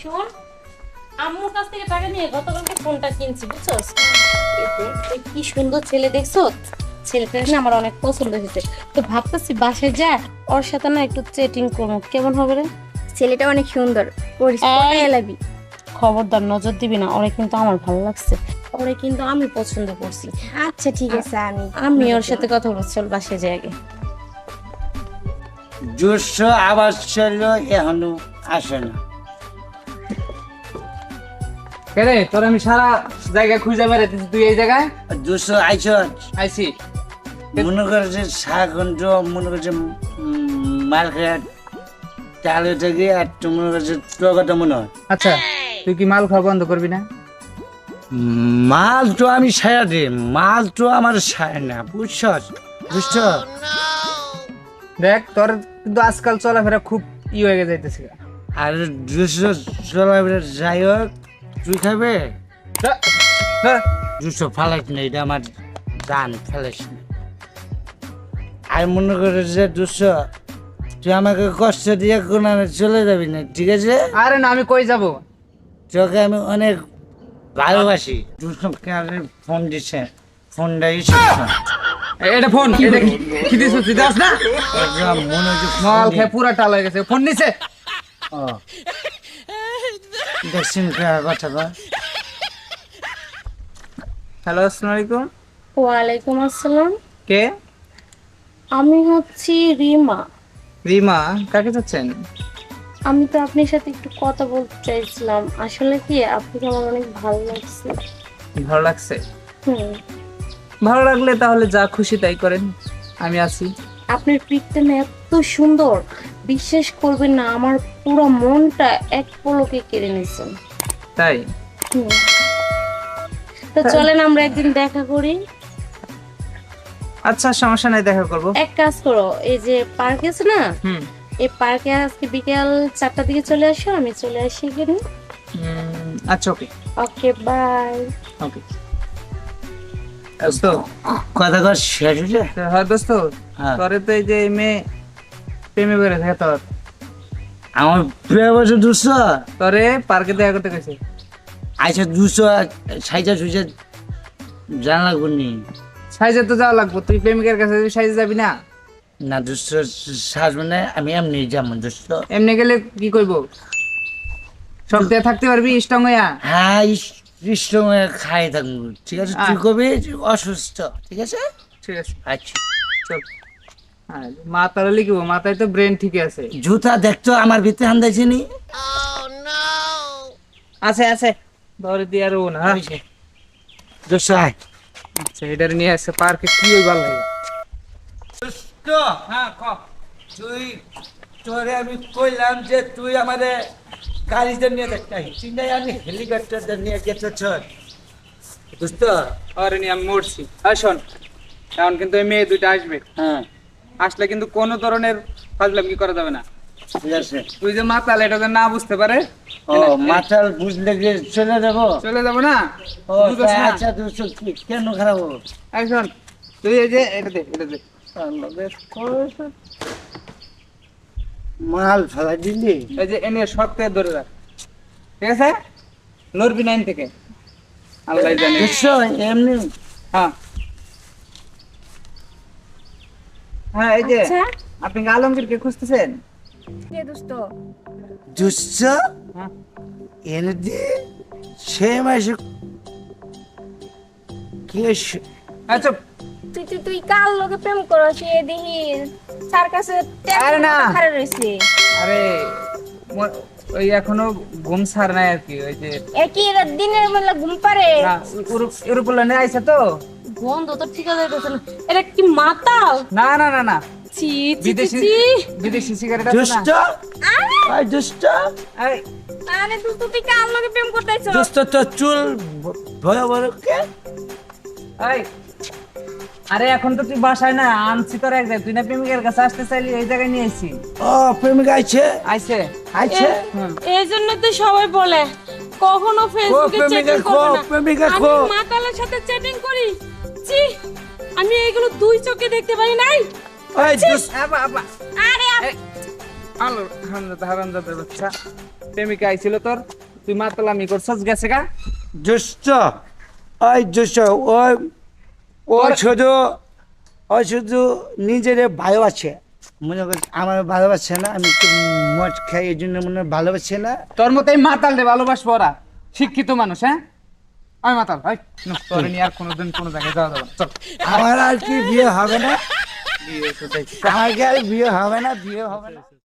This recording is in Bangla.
শোন, আম্মুর কাছ থেকে টাকা নিয়ে গতকালকে ফোনটা কিনছি, বুঝছস? এতে কি সুন্দর ছেলে দেখছো, ছেলেটা না আমার অনেক পছন্দ হয়েছে। তো ভাবতেছি বাসায় যা ওর সাথে না একটু চ্যাটিং করবো, কেমন হবে রে? ছেলেটা অনেক সুন্দর। এলাবি খবরদার নজর দিবি না, ওরে কিন্তু আমার ভালো লাগছে, ওরে কিন্তু আমি পছন্দ করছি। আচ্ছা ঠিক আছে, আমি ওর সাথে কথা বলছি, চল বাসায় যাই আগে। দুশো আবার ছিল, এখনো আসে না। কেরে তোর আমি সারা জায়গা খুঁজে বেড়াতেছি, তুই এই জায়গায় দুশো আইস আইছি। মনে করছে শাকন্ড, মনে করছে মার্কেট চালু থেকে, আর তো মনে করছে তোর কথা মনে হয়। আচ্ছা তুই কি মাল খাওয়া বন্ধ করবি না? মাল তো আমি সায়া দিই, মাল তো আমার সায় না, বুঝছস? বুঝছ? দেখ তোর কিন্তু আজকাল চলাফেরা খুব হয়ে যাইতেছে। আর দুশো চলাফেরা যাই হোক, তুই খাবে দুশো ফালাইস না, এটা আমার দান, ফেলাইস না। আর মনে করে যে দুশো তুই আমাকে কষ্ট দিয়ে কোনো চলে যাবি না, ঠিক আছে? আরে না, আমি কই যাব? তোকে আমি অনেক ভালোবাসি। দুশো ফোন দিচ্ছে, ফোনটা ইস্যু এটা ফোন, এটা কি দিছ? তুই দাস না, মনে হচ্ছে মাল খেয়ে পুরা টাল হয়ে গেছে। ফোন নিছে। দেখছেন কথা কর। হ্যালো, আসসালামু আলাইকুম। ওয়ালাইকুম আসসালাম, কে? আমি হচ্ছি রিমা। রিমা, কাকে চাচ্ছেন? আমি তো আপনার সাথে একটু কথা বলতে চাইছিলাম, আসলে কি আপনাকে আমার অনেক ভালো লাগছে। ভালো লাগছে? হুম, ভালো লাগলে তাহলে যা খুশি তাই করেন, আমি আছি। আপনার পিঠটা না এত সুন্দর, বিশ্বাস করবেন না, আমার পুরো মনটা এক পলকে কেড়ে নিয়েছেন। তাই? হুম, তো চলেন আমরা একদিন দেখা করি। আচ্ছা সমস্যা নাই, দেখা করব। এক কাজ করো, এই যে পার্ক আছে না, হুম। এই পার্কে আজকে বিকেল 4টার দিকে চলে আসো, আমি চলে আসি এখানে। আচ্ছা ওকে। Okay bye. ওকে দোস্ত, কথা কর শেষ হয়েছে। হ্যাঁ দোস্ত, হ্যাঁ। তোরে তো এই যে মেয়ে প্রেমে বেড়ে থাকে, আমার প্রিয় বছর দুশো তোরে পার্কে দেখা করতে গেছে। আচ্ছা দুশো সাইজা সুইজা জানা লাগবো নি? সাইজে তো যাওয়া লাগবো, তুই প্রেমিকের কাছে সাইজে যাবি না? না দুশো সাজ মানে আমি এমনি যেমন দুশো। এমনি গেলে কি করবো, সব দিয়ে থাকতে পারবি স্ট্রং হইয়া? হ্যাঁ ইষ্ট খাই থাকবো, ঠিক আছে? তুই কবি অসুস্থ, ঠিক আছে? ঠিক আছে আচ্ছা চল। হ্যাঁ, মাথার লিখবো, মাথায় তো ব্রেন ঠিক আছে। জুতা দেখতো আমার ভিতরে আন্দাইছে নি? আছে আছে, ধরে দিয়ে আর না। দুশো আয়। আচ্ছা এটার নিয়ে আসছে পার্কে, কি ওই ভালো লাগে। হ্যাঁ ক। তুই তোরে আমি কইলাম যে তুই আমাদের গাড়িতে নিয়ে দেখতাই, চিন্তাই আমি হেলিকপ্টার নিয়ে গেছে চল, বুঝতো? আরে নিয়ে আমি মরছি। আর শোন, এখন কিন্তু ওই মেয়ে দুইটা আসবে, হ্যাঁ আসলে কিন্তু কোনো ধরনের ফাজলাম কি করা যাবে না। ঠিক আছে। তুই যে মাতাল, এটা যেন না বুঝতে পারে। ও মাথাল বুঝলে গিয়ে চলে যাবো? চলে যাবো না? ও বুঝোস না? আচ্ছা দুশো কেন খারাপ হবো? এই শোন, তুই এই যে এটা দে, এটা দে। মাল ফেলা দিলি? এই যে এনে শক্ত করে ধরে রাখ, ঠিক আছে? নড়বি না এখান থেকে, আল্লাহ জানে। বুঝছো এমনি? হ্যাঁ হ্যাঁ, এই যে আচ্ছা। আপনি কি আলমগীরকে খুঁজতেছেন? কে দোস্ত? দুশো হ্যাঁ। এনে দিয়ে সে মাসে কি আচ্ছা তুই কার লগে প্রেম করছিস? দেখি স্যার কাছে আরে না। খারে রইছে। আরে ওই এখনো ঘুম ছাড় নাই আর কি, ওই যে একই রাত দিনের বেলা ঘুম পারে। ইউরোপ্লেনে আইছে তো। গন্ধ তো ঠিক আছে, এটা কি মাতাল? না না না না, চি চি বিদেশি চি। বিদেশি সিগারেট আছে না। দুষ্ট আই দুষ্ট এই আরে তুই কার লগে প্রেম করতেছ? দুষ্ট তো চুল ভয় বড় কে? এই, আরে এখন তো তুই বাসায় না, আনছি তোর এক জায়গায়, তুই না প্রেমিকের কাছে আসতে চাইলি, এই জায়গায় নিয়ে আইছি। ও প্রেমিক আইছে আইছে। আইছে এই জন্য তো সবাই বলে কখনো ফেসবুকে প্রেমিকা চ্যাটিং খো, করবে না। প্রেমিকা আমি খো। মাতালের সাথে চ্যাটিং করি, ছি, আমি এগুলো দুই চোখে দেখতে পারি নাই। ওই দুষ্ট আরে আলো হারামজাদার বাচ্চা প্রেমিকা আইছিল তোর, তুই মাতলামি করছস, গেছে গা। দুষ্ট ওই দুষ্ট ওই ও শুধু নিজের ভালোবাসে, মনে করছে আমার ভালোবাসে না, আমি একটু মদ খাই এই জন্য মনে হয় ভালোবাসে না। তোর মতো এই মাতাল রে ভালোবাসবো ওরা, শিক্ষিত মানুষ। হ্যাঁ ওই মাতাল, ওই তোর নিয়ে আর কোনোদিন কোনো জায়গায় যাওয়া যাবে না। চল। আমার আর কি বিয়ে হবে না, আমার কি আর বিয়ে হবে না, বিয়ে হবে না।